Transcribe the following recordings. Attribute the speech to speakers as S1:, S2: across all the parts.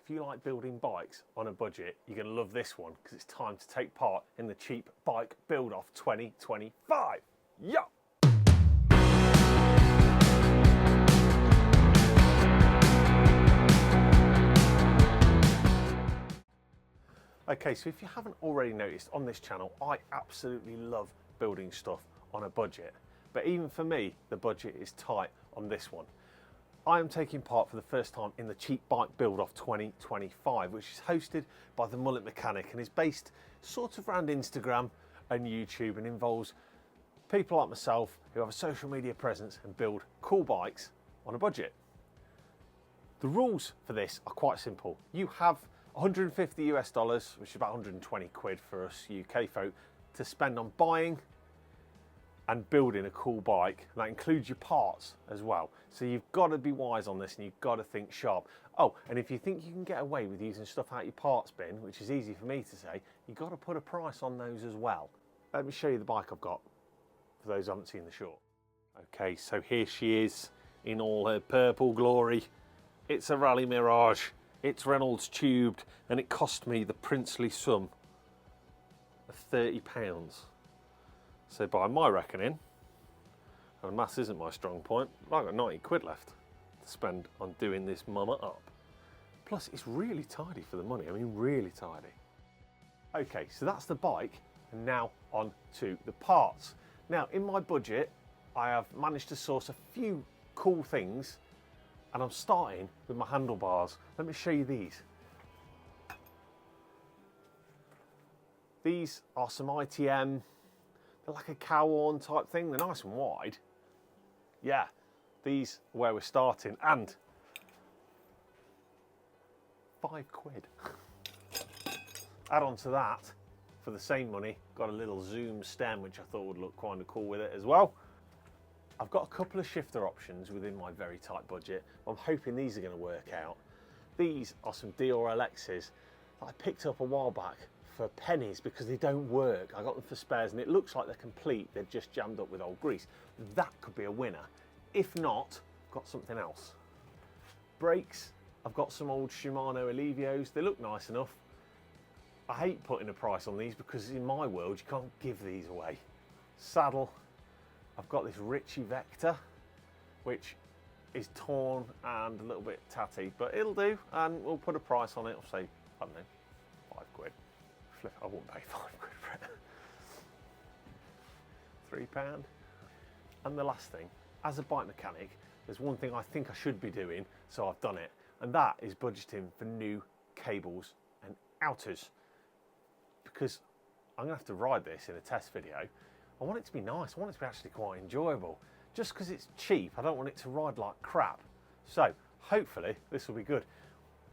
S1: if you like building bikes on a budget, you're going to love this one because it's time to take part in the Cheap Bike Build-Off 2025. Yo! Okay, so if you haven't already noticed on this channel, I absolutely love building stuff on a budget. But even for me, the budget is tight on this one. I am taking part for the first time in the Cheap Bike Build-Off 2025, which is hosted by the Mullet Mechanic and is based sort of around Instagram and YouTube and involves people like myself who have a social media presence and build cool bikes on a budget. The rules for this are quite simple. You have $150 US, which is about 120 quid for us UK folk, to spend on buying and building a cool bike. And that includes your parts as well. So you've got to be wise on this and you've got to think sharp. Oh, and if you think you can get away with using stuff out your parts bin, which is easy for me to say, you've got to put a price on those as well. Let me show you the bike I've got, for those who haven't seen the short. Okay, so here she is in all her purple glory. It's a Raleigh Mirage. It's Reynolds tubed, and it cost me the princely sum of £30. So by my reckoning, and maths isn't my strong point, I've got 90 quid left to spend on doing this mama up. Plus it's really tidy for the money, I mean really tidy. Okay, so that's the bike, and now on to the parts. Now in my budget, I have managed to source a few cool things, and I'm starting with my handlebars. Let me show you these. These are some ITM. They're like a cow-horn type thing. They're nice and wide. Yeah, these are where we're starting. And £5. Add on to that, for the same money, got a little zoom stem, which I thought would look kind of cool with it as well. I've got a couple of shifter options within my very tight budget. I'm hoping these are going to work out. These are some Dior LXs that I picked up a while back for pennies because they don't work. I got them for spares and it looks like they're complete. They're just jammed up with old grease. That could be a winner. If not, I've got something else. Brakes, I've got some old Shimano Allevios. They look nice enough. I hate putting a price on these because in my world, you can't give these away. Saddle, I've got this Ritchie Vector, which is torn and a little bit tatty, but it'll do, and we'll put a price on it. I'll say, I don't know, £5. I wouldn't pay £5 for it. £3. And the last thing, as a bike mechanic, there's one thing I think I should be doing, so I've done it, and that is budgeting for new cables and outers. Because I'm gonna have to ride this in a test video. I want it to be nice, I want it to be actually quite enjoyable. Just because it's cheap, I don't want it to ride like crap. So, hopefully, this will be good.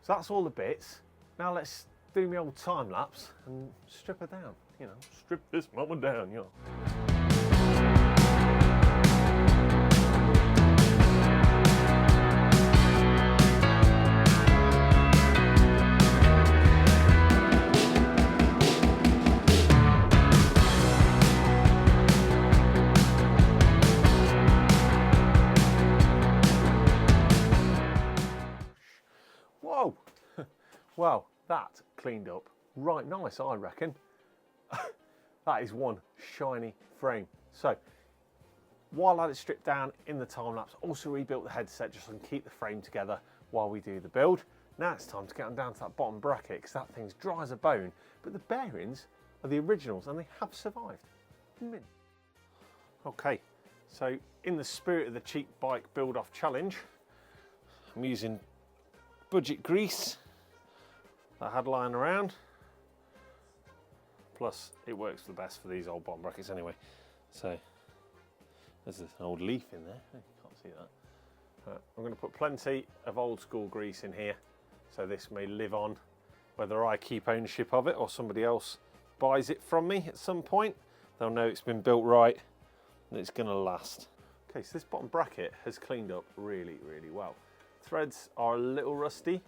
S1: So that's all the bits. Now let's do my old time lapse and strip her down. You know, strip this mama down, you know. Whoa! Well, that cleaned up right nice, I reckon. That is one shiny frame. So, while I had it stripped down in the time lapse, also rebuilt the headset just so I can keep the frame together while we do the build. Now it's time to get them down to that bottom bracket because that thing's dry as a bone. But the bearings are the originals and they have survived. Mint. Okay, so in the spirit of the Cheap Bike Build-Off Challenge, I'm using budget grease that I had lying around. Plus, it works the best for these old bottom brackets anyway. So, there's an old leaf in there. You can't see that. I'm going to put plenty of old school grease in here, so this may live on, whether I keep ownership of it or somebody else buys it from me at some point. They'll know it's been built right and it's going to last. Okay, so this bottom bracket has cleaned up really, really well. Threads are a little rusty,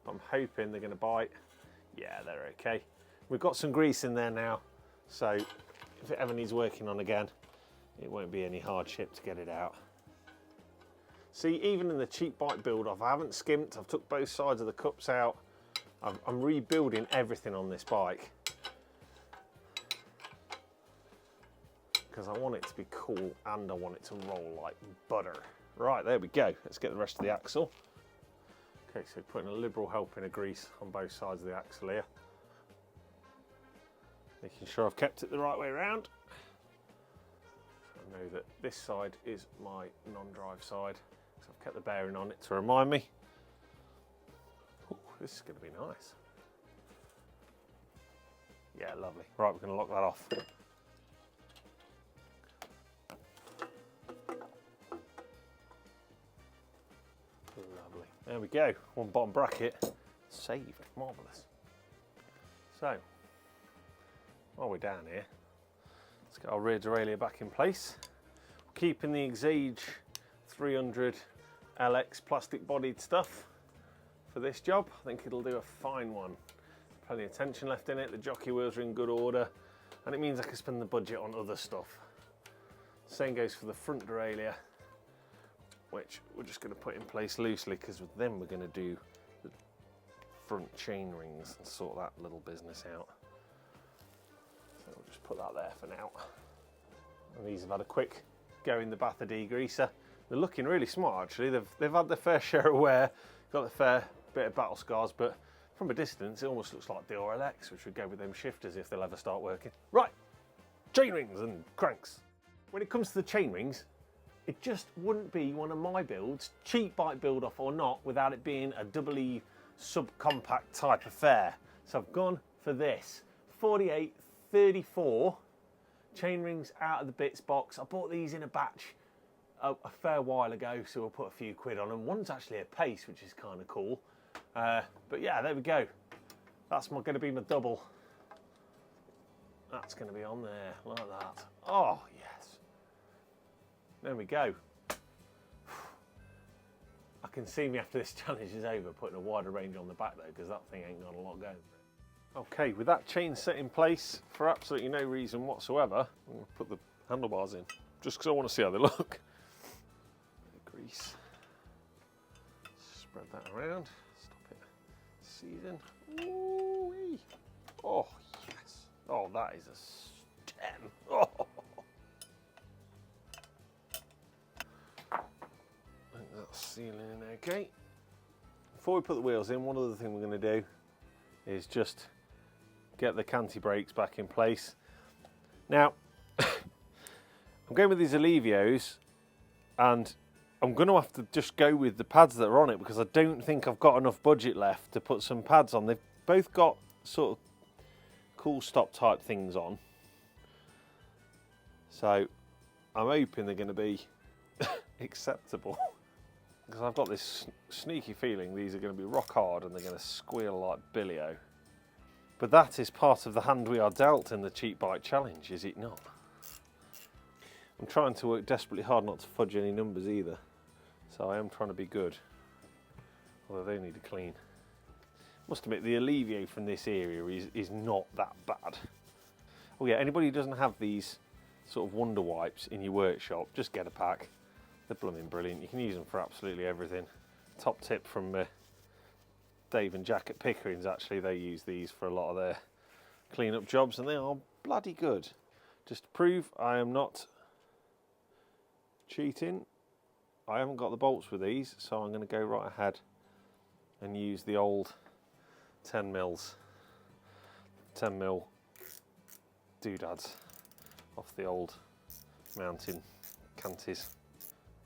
S1: but I'm hoping they're going to bite. Yeah, they're okay. We've got some grease in there now, so if it ever needs working on again, it won't be any hardship to get it out. See, even in the cheap bike build off, I haven't skimped, I've took both sides of the cups out. I'm rebuilding everything on this bike because I want it to be cool and I want it to roll like butter. Right, there we go. Let's get the rest of the axle. Okay, so putting a liberal helping of grease on both sides of the axle here. Making sure I've kept it the right way around. So I know that this side is my non-drive side. So I've kept the bearing on it to remind me. Ooh, this is going to be nice. Yeah, lovely. Right, we're going to lock that off. Lovely. There we go. One bottom bracket saved. Marvellous. So, while we're down here, let's get our rear derailleur back in place. Keeping the Exage 300 LX plastic bodied stuff for this job. I think it'll do a fine one. Plenty of tension left in it, the jockey wheels are in good order, and it means I can spend the budget on other stuff. Same goes for the front derailleur, which we're just going to put in place loosely because then we're going to do the front chain rings and sort that little business out. So we'll just put that there for now. And these have had a quick go in the bath of degreaser. They're looking really smart actually. They've had their fair share of wear, got their fair bit of battle scars, but from a distance it almost looks like the RLX, which would go with them shifters if they'll ever start working. Right, chain rings and cranks. When it comes to the chain rings, it just wouldn't be one of my builds, cheap bike build off or not, without it being a double E subcompact type affair. So I've gone for this 48-34 chain rings out of the bits box. I bought these in a batch a fair while ago, so we'll put a few quid on them. One's actually a pace, which is kind of cool. But yeah, there we go. That's going to be my double. That's going to be on there like that. Oh yes. There we go. I can see me after this challenge is over putting a wider range on the back though, because that thing ain't got a lot going. Okay, with that chain set in place for absolutely no reason whatsoever, I'm going to put the handlebars in just because I want to see how they look. Grease. Spread that around. Stop it seizing. Ooh-wee. Oh yes. Oh, that is a stem. Oh. That's sealing in okay. Before we put the wheels in, one other thing we're going to do is just get the canty brakes back in place. Now, I'm going with these Allevios, and I'm going to have to just go with the pads that are on it because I don't think I've got enough budget left to put some pads on. They've both got sort of cool stop type things on. So I'm hoping they're going to be acceptable. Because I've got this sneaky feeling these are going to be rock hard and they're going to squeal like Billy-O. But that is part of the hand we are dealt in the cheap bike challenge, is it not? I'm trying to work desperately hard not to fudge any numbers either. So I am trying to be good. Although they need a clean. Must admit, the Allevio from this area is not that bad. Oh yeah, anybody who doesn't have these sort of wonder wipes in your workshop, just get a pack. They're blooming brilliant. You can use them for absolutely everything. Top tip from Dave and Jack at Pickering's, actually, they use these for a lot of their clean-up jobs and they are bloody good. Just to prove I am not cheating, I haven't got the bolts with these, so I'm going to go right ahead and use the old 10 mil doodads off the old mountain canties.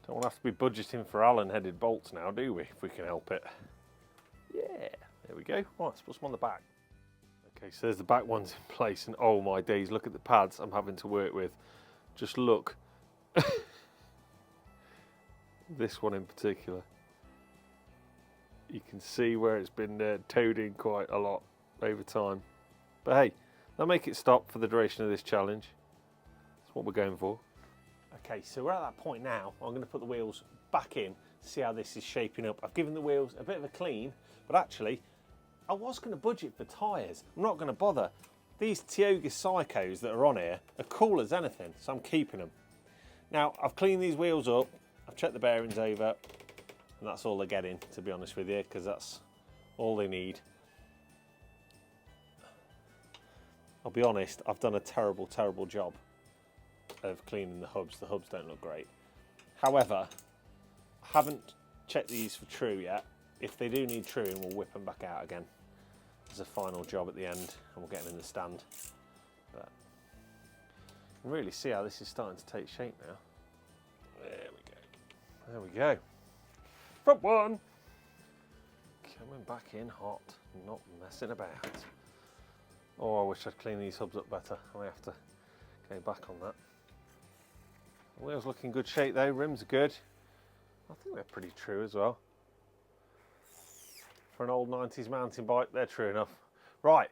S1: Don't want to have to be budgeting for Allen-headed bolts now, do we, if we can help it? Yeah, there we go. Right, let's put some on the back. Okay, so there's the back ones in place, and oh my days, look at the pads I'm having to work with. Just look. This one in particular. You can see where it's been towed in quite a lot over time. But hey, they'll make it stop for the duration of this challenge. That's what we're going for. Okay, so we're at that point now. I'm going to put the wheels back in, see how this is shaping up. I've given the wheels a bit of a clean, but actually, I was going to budget for tyres. I'm not going to bother. These Tioga Psychos that are on here are cool as anything, so I'm keeping them. Now, I've cleaned these wheels up. I've checked the bearings over, and that's all they're getting, to be honest with you, because that's all they need. I'll be honest, I've done a terrible, terrible job of cleaning the hubs. The hubs don't look great. However, I haven't checked these for true yet. If they do need truing, we'll whip them back out again as a final job at the end, and we'll get them in the stand. But you can really see how this is starting to take shape now. There we go. There we go. Front one. Coming back in hot, not messing about. Oh, I wish I'd clean these hubs up better. I have to go back on that. The wheels look in good shape though, rims are good. I think they're pretty true as well. For an old 90s mountain bike, they're true enough. Right,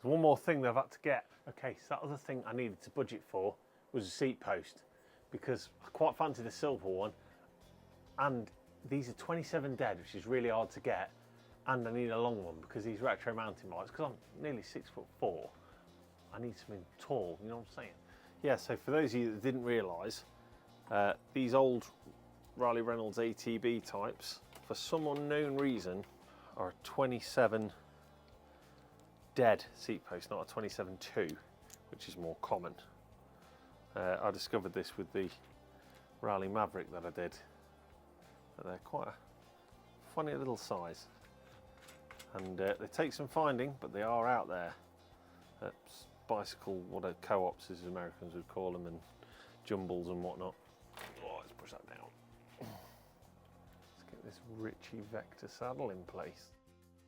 S1: there's one more thing that I've had to get. Okay, so that other thing I needed to budget for was a seat post, because I quite fancied a silver one, and these are 27 dead, which is really hard to get, and I need a long one because these retro mountain bikes, because I'm nearly 6'4", I need something tall, you know what I'm saying? Yeah, so for those of you that didn't realise, these old Raleigh Reynolds ATB types, for some unknown reason, are a 27 dead seat post, not a 27-2, which is more common. I discovered this with the Raleigh Maverick that I did. But they're quite a funny little size. And they take some finding, but they are out there at bicycle, what are co-ops as Americans would call them, and jumbles and whatnot. Oh, let's push that down. Let's get this Ritchie Vector saddle in place.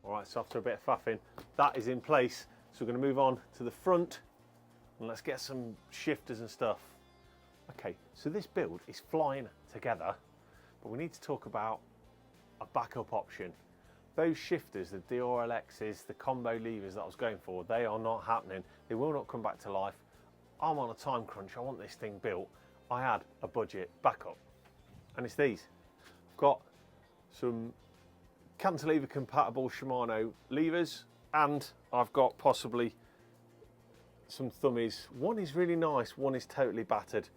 S1: All right, so after a bit of faffing, that is in place. So we're going to move on to the front and let's get some shifters and stuff. Okay, so this build is flying together, but we need to talk about a backup option. Those shifters, the DRLXs, the combo levers that I was going for, they are not happening. They will not come back to life. I'm on a time crunch. I want this thing built. I had a budget backup, and it's these. I've got some cantilever compatible Shimano levers, and I've got possibly some thummies. One is really nice, one is totally battered.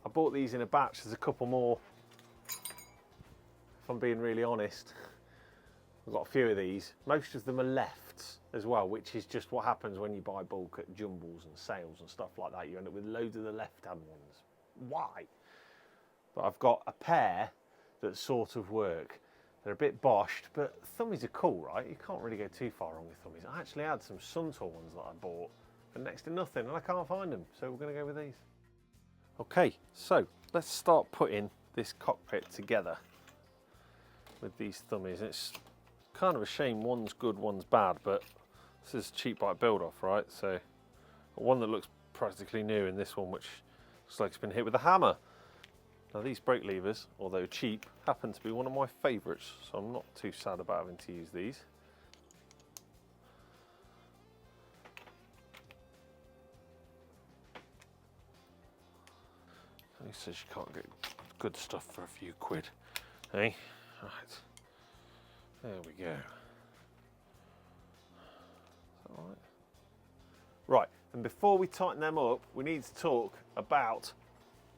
S1: I bought these in a batch. There's a couple more, if I'm being really honest. I've got a few of these. Most of them are lefts as well, which is just what happens when you buy bulk at jumbles and sales and stuff like that. You end up with loads of the left-hand ones. Why? But I've got a pair that sort of work. They're a bit boshed, but thummies are cool, right? You can't really go too far wrong with thummies. I actually had some Suntour ones that I bought for next to nothing, and I can't find them, so we're going to go with these. Okay, so let's start putting this cockpit together with these thummies. It's kind of a shame one's good, one's bad, but this is cheap bike build off, right? So one that looks practically new, and this one which looks like it's been hit with a hammer. Now these brake levers, although cheap, happen to be one of my favourites, so I'm not too sad about having to use these. He says you can't get good stuff for a few quid, eh? Right, there we go. Is that all right? Right, and before we tighten them up, we need to talk about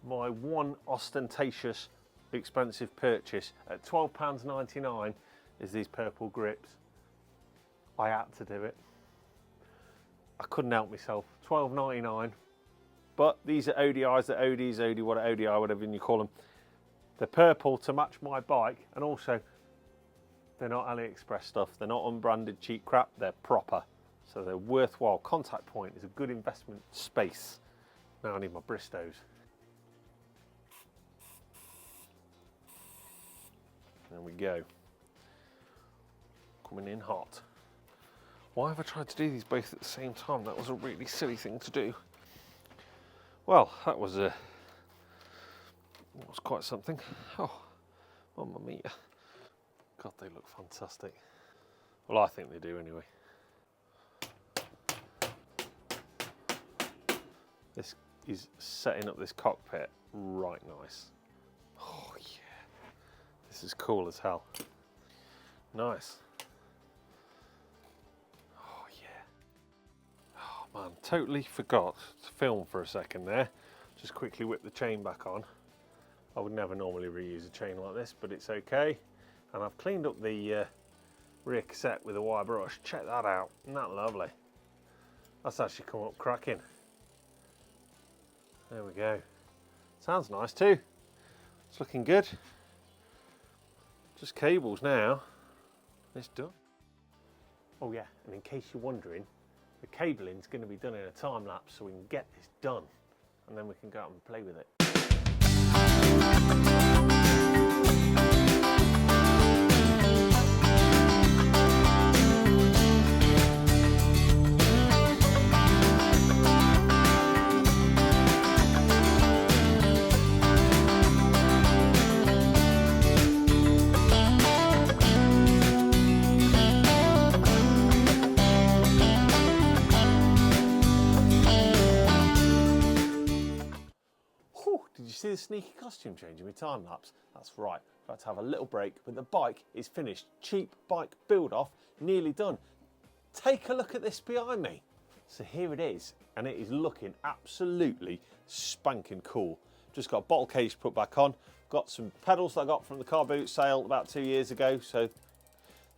S1: my one ostentatious expensive purchase. At £12.99 is these purple grips. I had to do it. I couldn't help myself. £12.99. But these are ODIs, they're ODs, OD, what ODI, whatever you call them. They're purple to match my bike, and also they're not AliExpress stuff. They're not unbranded cheap crap. They're proper, so they're worthwhile. Contact Point is a good investment space. Now I need my Bristos. There we go. Coming in hot. Why have I tried to do these both at the same time? That was a really silly thing to do. Well, that was quite something. Oh, mamma mia. God, they look fantastic. Well, I think they do anyway. This is setting up this cockpit right nice. Oh yeah, this is cool as hell. Nice. Oh yeah. Oh man, totally forgot to film for a second there. Just quickly whip the chain back on. I would never normally reuse a chain like this, but it's okay. And I've cleaned up the rear cassette with a wire brush. Check that out, isn't that lovely? That's actually come up cracking. There we go. Sounds nice too. It's looking good. Just cables now. It's done. Oh yeah, and in case you're wondering, the cabling's going to be done in a time lapse so we can get this done, and then we can go out and play with it. Did you see the sneaky costume change in my time lapse? That's right, I've had to have a little break, but the bike is finished. Cheap bike build off, nearly done. Take a look at this behind me. So here it is, and it is looking absolutely spanking cool. Just got a bottle cage put back on, got some pedals that I got from the car boot sale about 2 years ago, so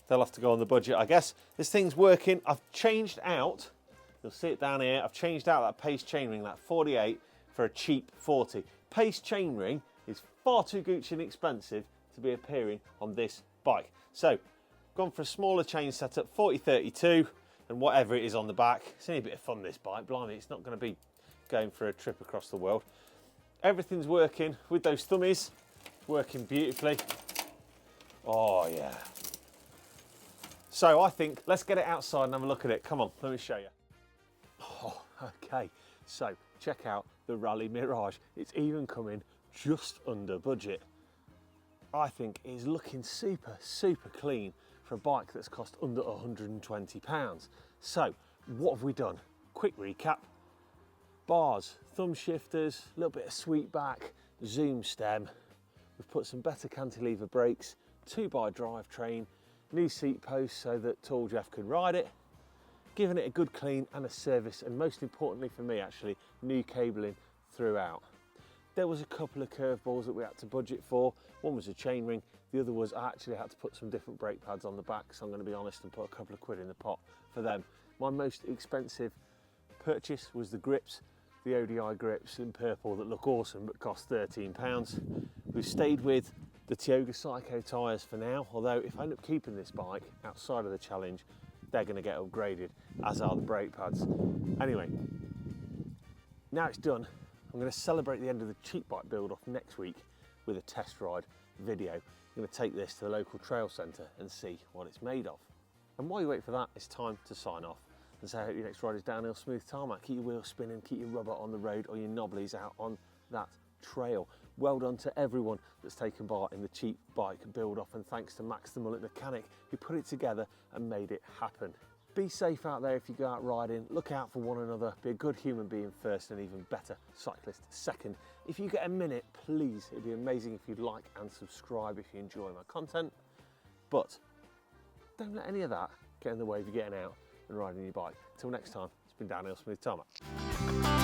S1: they'll have to go on the budget, I guess. This thing's working. I've changed out, you'll see it down here, I've changed out that Pace chainring, that 48, for a cheap 40. Pace chainring is far too Gucci and expensive to be appearing on this bike. So, gone for a smaller chain setup, 40-32, and whatever it is on the back. It's only a bit of fun, this bike, blimey, it's not going to be going for a trip across the world. Everything's working with those thummies, working beautifully. Oh yeah. So I think, let's get it outside and have a look at it. Come on, let me show you. Oh, okay, so check out the Raleigh Mirage. It's even coming just under budget. I think it's looking super, super clean for a bike that's cost under £120. So what have we done? Quick recap. Bars, thumb shifters, a little bit of sweep back, zoom stem. We've put some better cantilever brakes, 2x drivetrain, new seat posts so that Tall Jeff can ride it. Giving it a good clean and a service, and most importantly for me actually, new cabling throughout. There was a couple of curveballs that we had to budget for. One was a chainring, the other was I actually had to put some different brake pads on the back, so I'm going to be honest and put a couple of quid in the pot for them. My most expensive purchase was the grips, the ODI grips in purple that look awesome but cost £13. We've stayed with the Tioga Psycho tyres for now, although if I end up keeping this bike outside of the challenge, they're going to get upgraded, as are the brake pads. Anyway, now it's done. I'm going to celebrate the end of the cheap bike build off next week with a test ride video. I'm going to take this to the local trail centre and see what it's made of. And while you wait for that, it's time to sign off and say I hope your next ride is downhill smooth tarmac. Keep your wheels spinning, keep your rubber on the road or your knobblies out on that trail. Well done to everyone that's taken part in the cheap bike build off, and thanks to Max the Mullet Mechanic who put it together and made it happen. Be safe out there if you go out riding, look out for one another, be a good human being first and even better cyclist second. If you get a minute, please, it'd be amazing if you'd like and subscribe if you enjoy my content. But don't let any of that get in the way of you getting out and riding your bike. Till next time, it's been Downhill Smooth Tarmac.